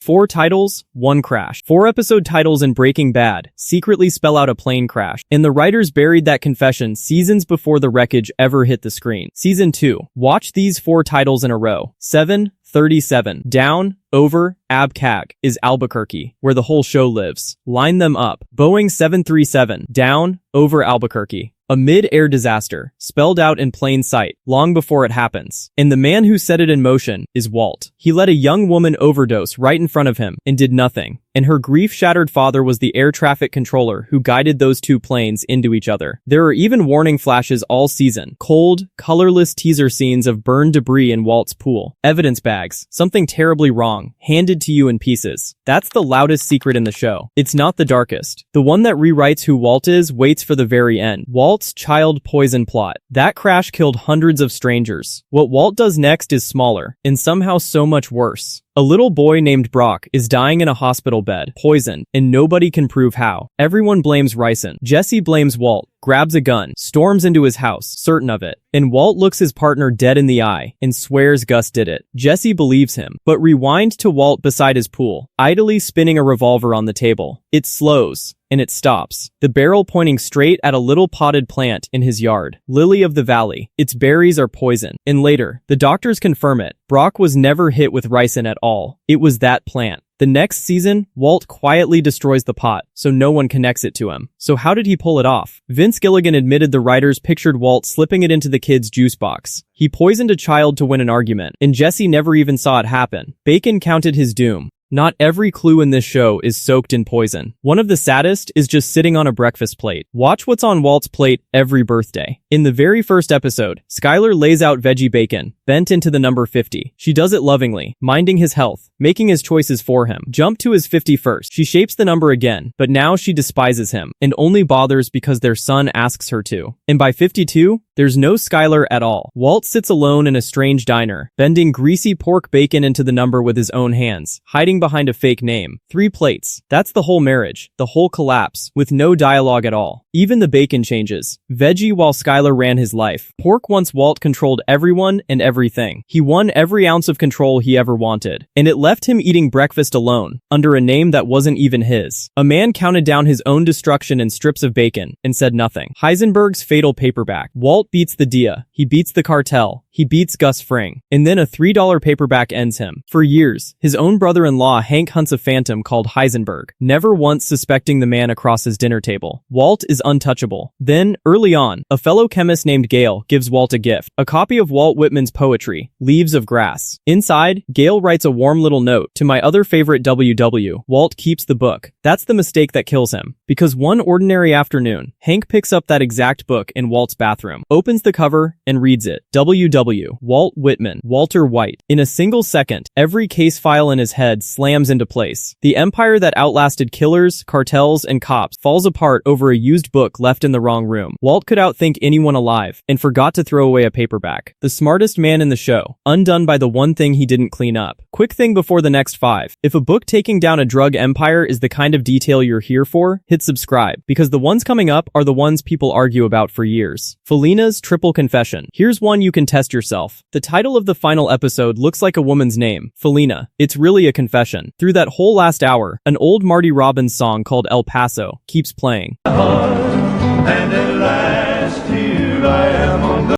4 titles, 1 crash. 4 episode titles in Breaking Bad secretly spell out a plane crash, and the writers buried that confession seasons before the wreckage ever hit the screen. Season 2. Watch these 4 titles in a row. 7:37. Down, over, Abcag is Albuquerque, where the whole show lives. Line them up. Boeing 737. Down, over Albuquerque. A mid-air disaster, spelled out in plain sight, long before it happens. And the man who set it in motion is Walt. He let a young woman overdose right in front of him and did nothing. And her grief-shattered father was the air traffic controller who guided those 2 planes into each other. There are even warning flashes all season. Cold, colorless teaser scenes of burned debris in Walt's pool. Evidence bags, something terribly wrong, handed to you in pieces. That's the loudest secret in the show. It's not the darkest. The one that rewrites who Walt is waits for the very end. Walt's child poison plot. That crash killed hundreds of strangers. What Walt does next is smaller, and somehow so much worse. A little boy named Brock is dying in a hospital bed, poisoned, and nobody can prove how. Everyone blames Ryson. Jesse blames Walt, grabs a gun, storms into his house, certain of it. And Walt looks his partner dead in the eye and swears Gus did it. Jesse believes him, but rewind to Walt beside his pool, idly spinning a revolver on the table. It slows, and it stops, the barrel pointing straight at a little potted plant in his yard, Lily of the Valley. Its berries are poison. And later, the doctors confirm it. Brock was never hit with ricin at all. It was that plant. The next season, Walt quietly destroys the pot, so no one connects it to him. So how did he pull it off? Vince Gilligan admitted the writers pictured Walt slipping it into the kid's juice box. He poisoned a child to win an argument, and Jesse never even saw it happen. Bacon counted his doom. Not every clue in this show is soaked in poison. One of the saddest is just sitting on a breakfast plate. Watch what's on Walt's plate every birthday. In the very first episode, Skylar lays out veggie bacon, bent into the number 50. She does it lovingly, minding his health, making his choices for him. Jump to his 51st. She shapes the number again, but now she despises him, and only bothers because their son asks her to. And by 52, there's no Skylar at all. Walt sits alone in a strange diner, bending greasy pork bacon into the number with his own hands, hiding behind a fake name. 3 plates. That's the whole marriage, the whole collapse, with no dialogue at all. Even the bacon changes. Veggie while Skylar ran his life. Pork once Walt controlled everyone and everything. He won every ounce of control he ever wanted. And it left him eating breakfast alone, under a name that wasn't even his. A man counted down his own destruction in strips of bacon, and said nothing. Heisenberg's fatal paperback. Walt beats the DIA. He beats the cartel. He beats Gus Fring. And then a $3 paperback ends him. For years, his own brother-in-law Hank hunts a phantom called Heisenberg, never once suspecting the man across his dinner table. Walt is untouchable. Then, early on, a fellow chemist named Gale gives Walt a gift, a copy of Walt Whitman's poetry, Leaves of Grass. Inside, Gale writes a warm little note, to my other favorite WW. Walt keeps the book. That's the mistake that kills him. Because one ordinary afternoon, Hank picks up that exact book in Walt's bathroom, opens the cover, and reads it. WW. Walt Whitman. Walter White. In a single second, every case file in his head slams into place. The empire that outlasted killers, cartels, and cops falls apart over a used book left in the wrong room. Walt could outthink anyone alive, and forgot to throw away a paperback. The smartest man in the show, undone by the one thing he didn't clean up. Quick thing before the next 5. If a book taking down a drug empire is the kind of detail you're here for, hit subscribe, because the ones coming up are the ones people argue about for years. Felina's Triple Confession. Here's one you can test yourself. The title of the final episode looks like a woman's name, Felina. It's really a confession. Through that whole last hour, an old Marty Robbins song called El Paso keeps playing.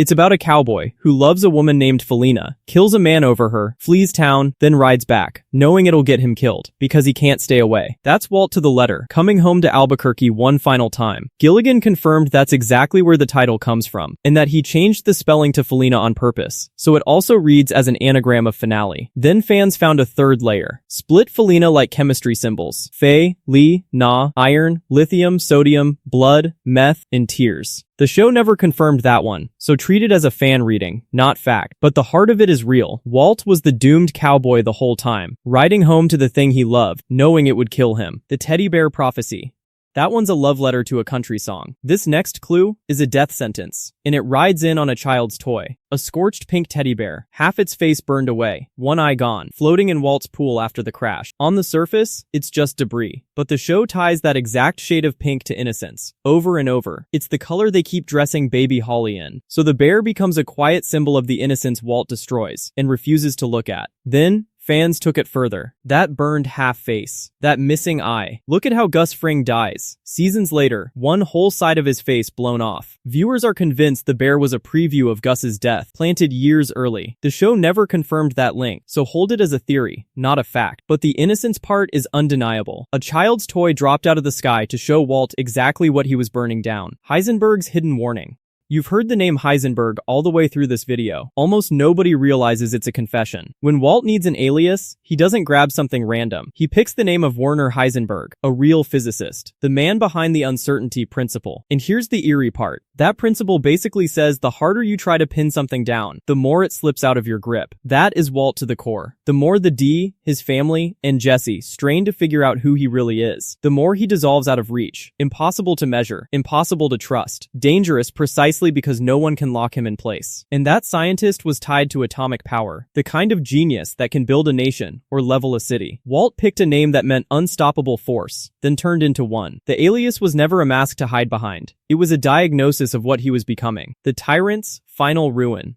It's about a cowboy who loves a woman named Felina, kills a man over her, flees town, then rides back, knowing it'll get him killed, because he can't stay away. That's Walt to the letter, coming home to Albuquerque one final time. Gilligan confirmed that's exactly where the title comes from, and that he changed the spelling to Felina on purpose, so it also reads as an anagram of finale. Then fans found a third layer. Split Felina like chemistry symbols. Fe, Li, Na, iron, lithium, sodium, blood, meth, and tears. The show never confirmed that one, so treat it as a fan reading, not fact. But the heart of it is real. Walt was the doomed cowboy the whole time, riding home to the thing he loved, knowing it would kill him. The teddy bear prophecy. That one's a love letter to a country song. This next clue is a death sentence, and it rides in on a child's toy. A scorched pink teddy bear, half its face burned away, one eye gone, floating in Walt's pool after the crash. On the surface, it's just debris. But the show ties that exact shade of pink to innocence, over and over. It's the color they keep dressing baby Holly in. So the bear becomes a quiet symbol of the innocence Walt destroys, and refuses to look at. Then, fans took it further. That burned half face. That missing eye. Look at how Gus Fring dies. Seasons later, one whole side of his face blown off. Viewers are convinced the bear was a preview of Gus's death, planted years early. The show never confirmed that link, so hold it as a theory, not a fact. But the innocence part is undeniable. A child's toy dropped out of the sky to show Walt exactly what he was burning down. Heisenberg's hidden warning. You've heard the name Heisenberg all the way through this video. Almost nobody realizes it's a confession. When Walt needs an alias, he doesn't grab something random. He picks the name of Werner Heisenberg, a real physicist, the man behind the uncertainty principle. And here's the eerie part. That principle basically says the harder you try to pin something down, the more it slips out of your grip. That is Walt to the core. The more the D, his family, and Jesse strain to figure out who he really is, the more he dissolves out of reach. Impossible to measure, impossible to trust, dangerous precisely because no one can lock him in place. And that scientist was tied to atomic power, the kind of genius that can build a nation or level a city. Walt picked a name that meant unstoppable force, then turned into one. The alias was never a mask to hide behind. It was a diagnosis of what he was becoming. The tyrant's final ruin.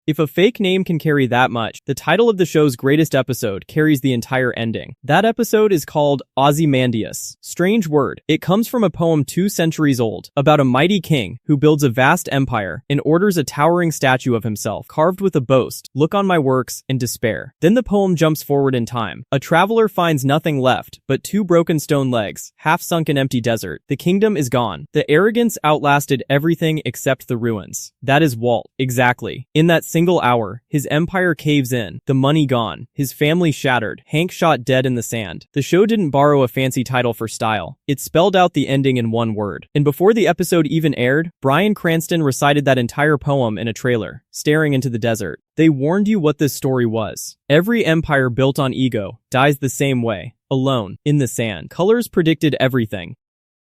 If a fake name can carry that much, the title of the show's greatest episode carries the entire ending. That episode is called Ozymandias. Strange word. It comes from a poem 2 centuries old, about a mighty king who builds a vast empire and orders a towering statue of himself, carved with a boast, "Look on my works," and despair. Then the poem jumps forward in time. A traveler finds nothing left but 2 broken stone legs, half sunk in empty desert. The kingdom is gone. The arrogance outlasted everything except the ruins. That is Walt. Exactly. In that single hour, his empire caves in, the money gone, his family shattered, Hank shot dead in the sand. The show didn't borrow a fancy title for style. It spelled out the ending in one word. And before the episode even aired, Bryan Cranston recited that entire poem in a trailer, staring into the desert. They warned you what this story was. Every empire built on ego dies the same way, alone, in the sand. Colors predicted everything.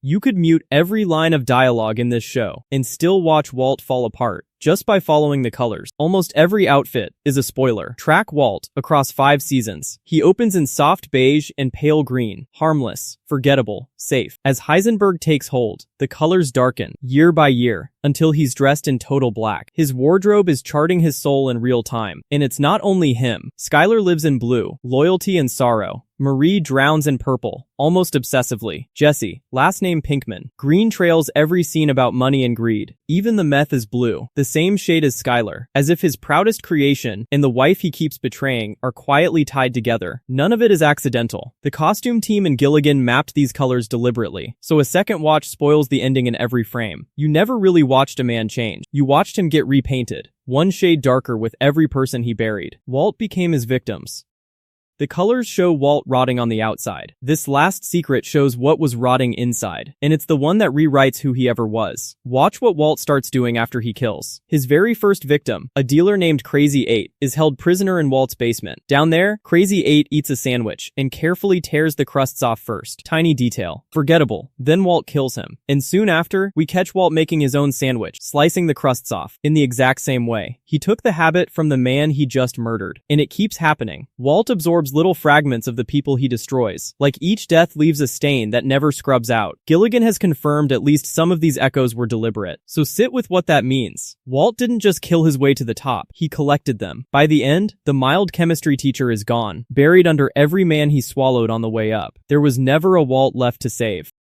You could mute every line of dialogue in this show and still watch Walt fall apart just by following the colors. Almost every outfit is a spoiler. Track Walt across 5 seasons. He opens in soft beige and pale green, harmless, forgettable, safe. As Heisenberg takes hold, the colors darken year by year until he's dressed in total black. His wardrobe is charting his soul in real time. And it's not only him. Skylar lives in blue, loyalty and sorrow. Marie drowns in purple, almost obsessively. Jesse, last name Pinkman. Green trails every scene about money and greed. Even the meth is blue, the same shade as Skylar, as if his proudest creation and the wife he keeps betraying are quietly tied together. None of it is accidental. The costume team and Gilligan mapped these colors deliberately, so a second watch spoils the ending in every frame. You never really watched a man change. You watched him get repainted, one shade darker with every person he buried. Walt became his victims. The colors show Walt rotting on the outside. This last secret shows what was rotting inside, and it's the one that rewrites who he ever was. Watch what Walt starts doing after he kills. His very first victim, a dealer named Crazy 8, is held prisoner in Walt's basement. Down there, Crazy 8 eats a sandwich and carefully tears the crusts off first. Tiny detail. Forgettable. Then Walt kills him. And soon after, we catch Walt making his own sandwich, slicing the crusts off, in the exact same way. He took the habit from the man he just murdered. And it keeps happening. Walt absorbs little fragments of the people he destroys. Like each death leaves a stain that never scrubs out. Gilligan has confirmed at least some of these echoes were deliberate. So sit with what that means. Walt didn't just kill his way to the top. He collected them. By the end, the mild chemistry teacher is gone, buried under every man he swallowed on the way up. There was never a Walt left to save.